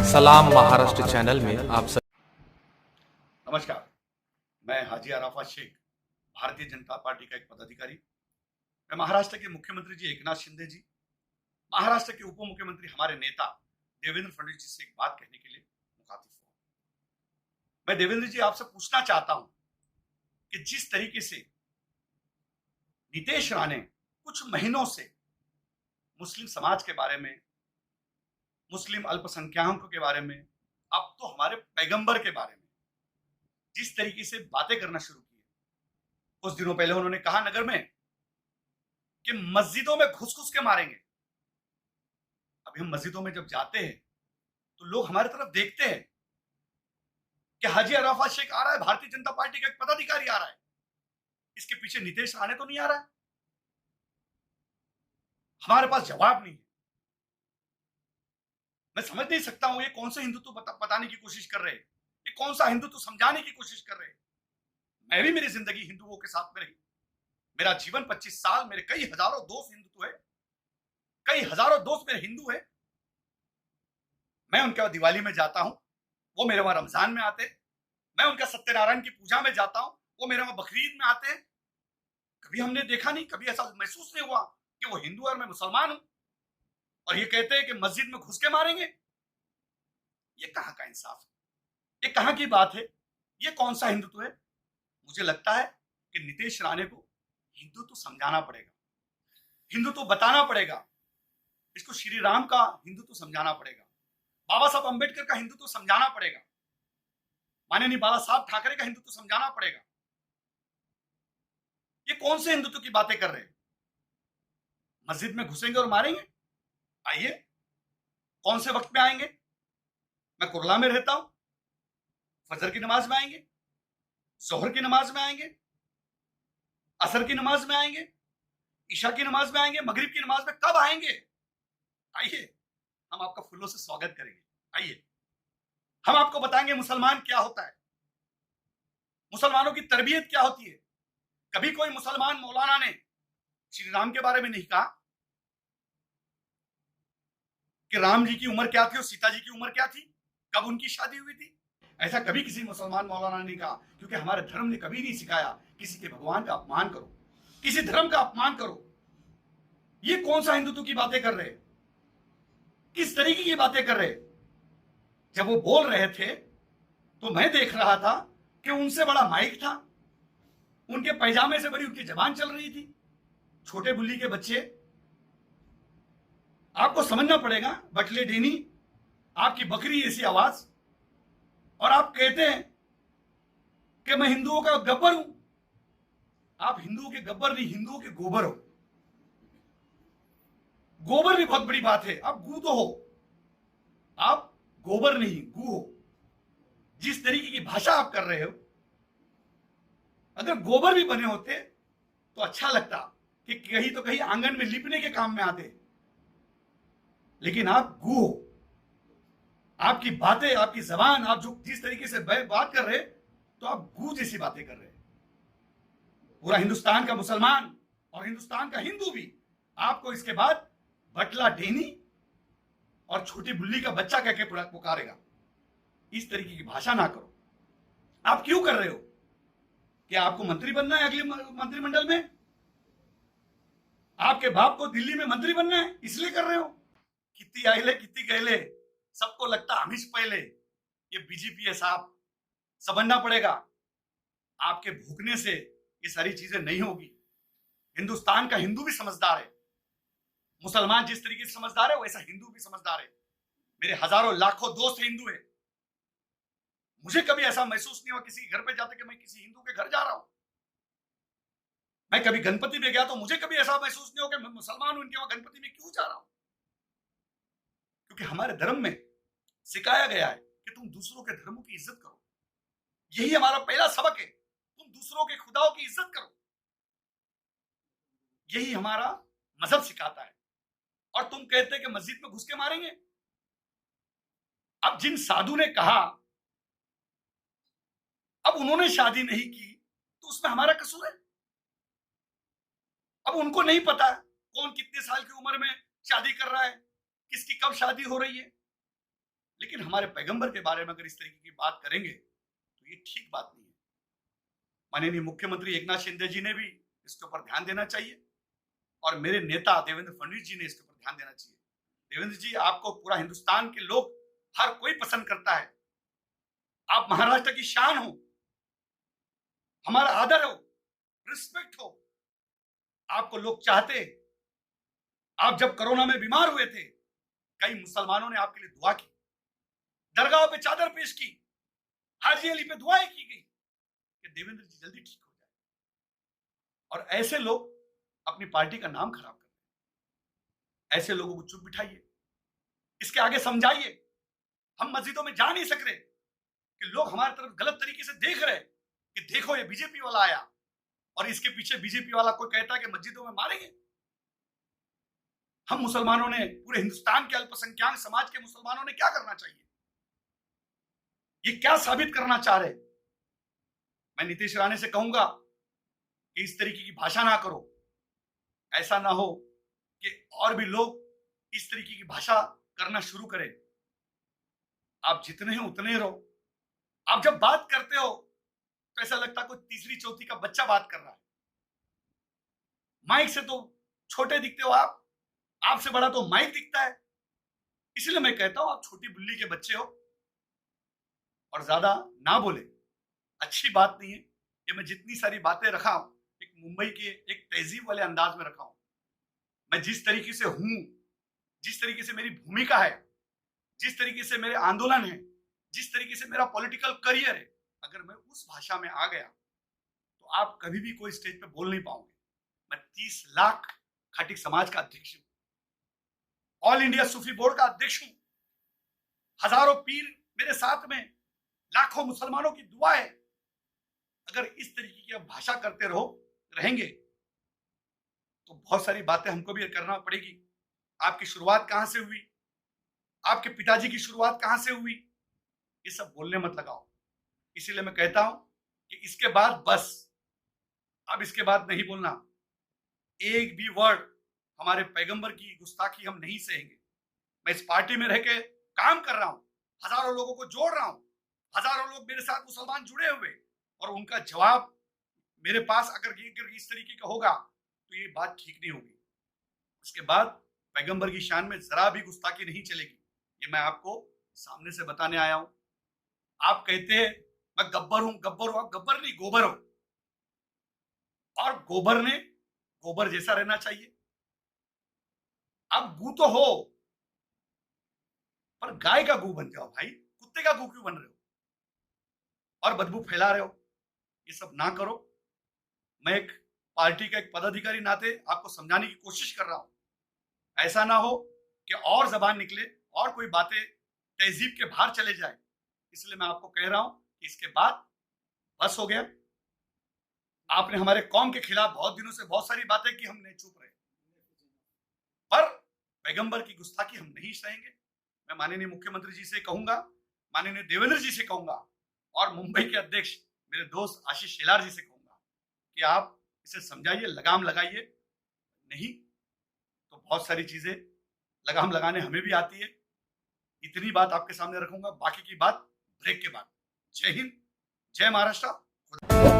सलाम महाराष्ट्र चैनल में आप सब। नमस्कार। मैं हाजी अराफा शेख, भारतीय जनता पार्टी का एक पदाधिकारी। मैं महाराष्ट्र के मुख्यमंत्री जी एकनाथ शिंदे जी, महाराष्ट्र के उप मुख्यमंत्री हमारे नेता देवेंद्र फडणवीस जी से एक बात कहने के लिए मुखातिब हुआ। मैं देवेंद्र जी आपसे पूछना चाहता हूं कि जिस तरीके से नीतीश राणे कुछ महीनों से मुस्लिम समाज के बारे में, मुस्लिम अल्पसंख्याकों के बारे में, अब तो हमारे पैगंबर के बारे में जिस तरीके से बातें करना शुरू की, कुछ दिनों पहले उन्होंने कहा नगर में कि मस्जिदों में घुस घुस के मारेंगे। अभी हम मस्जिदों में जब जाते हैं तो लोग हमारी तरफ देखते हैं कि हाजी अराफा शेख आ रहा है, भारतीय जनता पार्टी का एक पदाधिकारी आ रहा है, इसके पीछे नीतीश राणे तो नहीं आ रहा है। हमारे पास जवाब नहीं है। मैं समझ नहीं सकता हूं ये कौन सा हिंदुत्व बताने की कोशिश कर रहे हैं, ये कौन सा हिंदुत्व समझाने की कोशिश कर रहे हैं। मैं भी मेरी जिंदगी हिंदुओं के साथ में रही, मेरा जीवन 25 साल, मेरे कई हजारों दोस्त हिंदुत्व है, कई हजारों दोस्त मेरे हिंदू है। मैं उनके दिवाली में जाता हूं, वो मेरे वहां रमजान में आते हैं। मैं उनका सत्यनारायण की पूजा में जाता हूं, वो मेरे वहां बकरीद में आते हैं। कभी हमने देखा नहीं, कभी ऐसा महसूस नहीं हुआ कि वो हिंदू है और मैं मुसलमान हूं, और ये कहते हैं कि मस्जिद में घुस के मारेंगे। ये कहां का इंसाफ है, ये कहां की बात है, ये कौन सा हिंदुत्व है। मुझे लगता है कि नीतीश राणे को हिंदुत्व समझाना पड़ेगा, हिंदुत्व बताना पड़ेगा, इसको श्री राम का हिंदुत्व समझाना पड़ेगा, बाबा साहब अंबेडकर का हिंदुत्व समझाना पड़ेगा, माननीय बाला साहब ठाकरे का हिंदुत्व समझाना पड़ेगा। ये कौन से हिंदुत्व की बातें कर रहे हैं। मस्जिद में घुसेंगे और मारेंगे। आइए, कौन से वक्त में आएंगे। मैं कुरला में रहता हूं, फजर की नमाज में आएंगे, जोहर की नमाज में आएंगे, असर की नमाज में आएंगे, ईशा की नमाज में आएंगे, मगरिब की नमाज में कब आएंगे। आइए, हम आपका फूलों से स्वागत करेंगे। आइए, हम आपको बताएंगे मुसलमान क्या होता है, मुसलमानों की तरबियत क्या होती है। कभी कोई मुसलमान मौलाना ने श्री राम के बारे में नहीं कहा कि राम जी की उम्र क्या थी और सीता जी की उम्र क्या थी, कब उनकी शादी हुई थी। ऐसा कभी किसी मुसलमान मौलाना ने नहीं कहा, क्योंकि हमारे धर्म ने कभी नहीं सिखाया किसी के भगवान का अपमान करो, किसी धर्म का अपमान करो। ये कौन सा हिंदुत्व की बातें कर रहे, किस तरीके की बातें कर रहे। जब वो बोल रहे थे तो मैं देख रहा था कि उनसे बड़ा माइक था, उनके पैजामे से बड़ी उनकी जबान चल रही थी। छोटे बुल्ली के बच्चे, आपको समझना पड़ेगा। बटले डेनी, आपकी बकरी ऐसी आवाज, और आप कहते हैं कि मैं हिंदुओं का गब्बर हूं। आप हिंदुओं के गब्बर नहीं, हिंदुओं के गोबर हो। गोबर भी बहुत बड़ी बात है, आप गू तो हो, आप गोबर नहीं गू हो। जिस तरीके की भाषा आप कर रहे हो, अगर गोबर भी बने होते तो अच्छा लगता कि कहीं तो कहीं आंगन में लिपने के काम में आते, लेकिन आप गू हो। आपकी बातें, आपकी जबान, आप जो जिस तरीके से बात कर रहे, तो आप गू जैसी बातें कर रहे। पूरा हिंदुस्तान का मुसलमान और हिंदुस्तान का हिंदू भी आपको इसके बाद बटला डेनी और छोटी बुल्ली का बच्चा कह के पुकारेगा। इस तरीके की भाषा ना करो। आप क्यों कर रहे हो? क्या आपको मंत्री बनना है अगले मंत्रिमंडल में? आपके बाप को दिल्ली में मंत्री बनना है, इसलिए कर रहे हो? कितनी आइले कितनी गहले, सबको लगता हमीश पहले। ये बीजेपी है साहब, समझना पड़ेगा। आपके भूखने से ये सारी चीजें नहीं होगी। हिंदुस्तान का हिंदू भी समझदार है। मुसलमान जिस तरीके से समझदार है, वैसा हिंदू भी समझदार है। मेरे हजारों लाखों दोस्त हिंदू है। मुझे कभी ऐसा महसूस नहीं हुआ किसी के घर पे जाते कि मैं किसी हिंदू के घर जा रहा हूं। मैं कभी गणपति में गया तो मुझे कभी ऐसा महसूस नहीं हो कि मैं मुसलमान हूं, इनके वहां गणपति में क्यों जा रहा हूं। क्योंकि हमारे धर्म में सिखाया गया है कि तुम दूसरों के धर्मों की इज्जत करो। यही हमारा पहला सबक है, तुम दूसरों के खुदाओं की इज्जत करो। यही हमारा मजहब सिखाता है। और तुम कहते हैं कि मस्जिद में घुस के मारेंगे। अब जिन साधु ने कहा, अब उन्होंने शादी नहीं की तो उसमें हमारा कसूर है। अब उनको नहीं पता कौन कितने साल की उम्र में शादी कर रहा है, किसकी कब शादी हो रही है। लेकिन हमारे पैगंबर के बारे में अगर इस तरीके की बात करेंगे तो ये ठीक बात नहीं है। माननीय मुख्यमंत्री एकनाथ शिंदे जी ने भी इसके ऊपर ध्यान देना चाहिए और मेरे नेता देवेंद्र फडणवीस जी ने इसके ऊपर ध्यान देना चाहिए। देवेंद्र जी, आपको पूरा हिंदुस्तान के लोग हर कोई पसंद करता है। आप महाराष्ट्र की शान हो, हमारा आदर हो, रिस्पेक्ट हो, आपको लोग चाहते। आप जब कोरोना में बीमार हुए थे, कई मुसलमानों ने आपके लिए दुआ की, दरगाह पे चादर पेश की, हाजी अली पे दुआएं की गई कि देवेंद्र जी जल्दी ठीक हो जाए। और ऐसे लोग अपनी पार्टी का नाम खराब कर रहे हैं। ऐसे लोगों को चुप बिठाइए, इसके आगे समझाइए। हम मस्जिदों में जा नहीं सक रहे कि लोग हमारी तरफ गलत तरीके से देख रहे कि देखो ये बीजेपी वाला आया, और इसके पीछे बीजेपी वाला कोई कहता है कि मस्जिदों में मारेंगे। हम मुसलमानों ने, पूरे हिंदुस्तान के अल्पसंख्यक समाज के मुसलमानों ने क्या करना चाहिए? ये क्या साबित करना चाह रहे? मैं नीतीश राणे से कहूंगा कि इस तरीके की भाषा ना करो। ऐसा ना हो कि और भी लोग इस तरीके की भाषा करना शुरू करें। आप जितने हैं उतने ही रहो। आप जब बात करते हो तो ऐसा लगता है कोई तीसरी चौथी का बच्चा बात कर रहा है। माइक से तो छोटे दिखते हो आप, आपसे बड़ा तो माइक दिखता है। इसलिए मैं कहता हूं आप छोटी बुल्ली के बच्चे हो और ज्यादा ना बोले, अच्छी बात नहीं है। ये मैं जितनी सारी बातें रखा हूं एक मुंबई के एक तहजीब वाले अंदाज में रखा हूं। मैं जिस तरीके से हूं, जिस तरीके से मेरी भूमिका है, जिस तरीके से मेरे आंदोलन है, जिस तरीके से मेरा पॉलिटिकल करियर है, अगर मैं उस भाषा में आ गया तो आप कभी भी कोई स्टेज पे बोल नहीं पाओगे। मैं 30 लाख खाटिक समाज का अध्यक्ष हूं, ऑल इंडिया सूफी बोर्ड का अध्यक्ष हूं, हजारों पीर मेरे साथ में, लाखों मुसलमानों की दुआ है। अगर इस तरीके की भाषा करते रहेंगे तो बहुत सारी बातें हमको भी करना पड़ेगी। आपकी शुरुआत कहां से हुई, आपके पिताजी की शुरुआत कहां से हुई, ये सब बोलने मत लगाओ। इसीलिए मैं कहता हूं कि इसके बाद बस, अब इसके बाद नहीं बोलना। एक भी वर्ड हमारे पैगंबर की गुस्ताखी हम नहीं सहेंगे। मैं इस पार्टी में रह के काम कर रहा हूं, हजारों लोगों को जोड़ रहा हूं, हजारों लोग मेरे साथ मुसलमान जुड़े हुए, और उनका जवाब मेरे पास अगर इस तरीके का होगा तो ये बात ठीक नहीं होगी। इसके बाद पैगंबर की शान में जरा भी गुस्ताखी नहीं चलेगी। ये मैं आपको सामने से बताने आया हूं। आप कहते हैं मैं गब्बर हूं, गब्बर हूं। आप गब्बर नहीं, गोबर हो, और गोबर ने गोबर जैसा रहना चाहिए। आप गू तो हो, पर गाय का गू बन जाओ भाई, कुत्ते का गू क्यों बन रहे हो और बदबू फैला रहे हो? ये सब ना करो। मैं एक पार्टी का एक पदाधिकारी नाते आपको समझाने की कोशिश कर रहा हूं। ऐसा ना हो कि और जबान निकले और कोई बातें तहजीब के बाहर चले जाए। इसलिए मैं आपको कह रहा हूं कि इसके बाद बस हो गया। आपने हमारे कौम के खिलाफ बहुत दिनों से बहुत सारी बातें की, हम नहीं चुप रहे, पर पैगंबर की गुस्ताखी हम नहीं सहेंगे। मैं माननीय मुख्यमंत्री जी से कहूंगा, माननीय देवेंद्र जी से कहूंगा, और मुंबई के अध्यक्ष मेरे दोस्त आशीष शेलार जी से कहूंगा कि आप इसे समझाइए, लगाम लगाइए। नहीं तो बहुत सारी चीजें लगाम लगाने हमें भी आती है। इतनी बात आपके सामने रखूंगा, बाकी की बात ब्रेक के बाद। जय हिंद, जय महाराष्ट्र।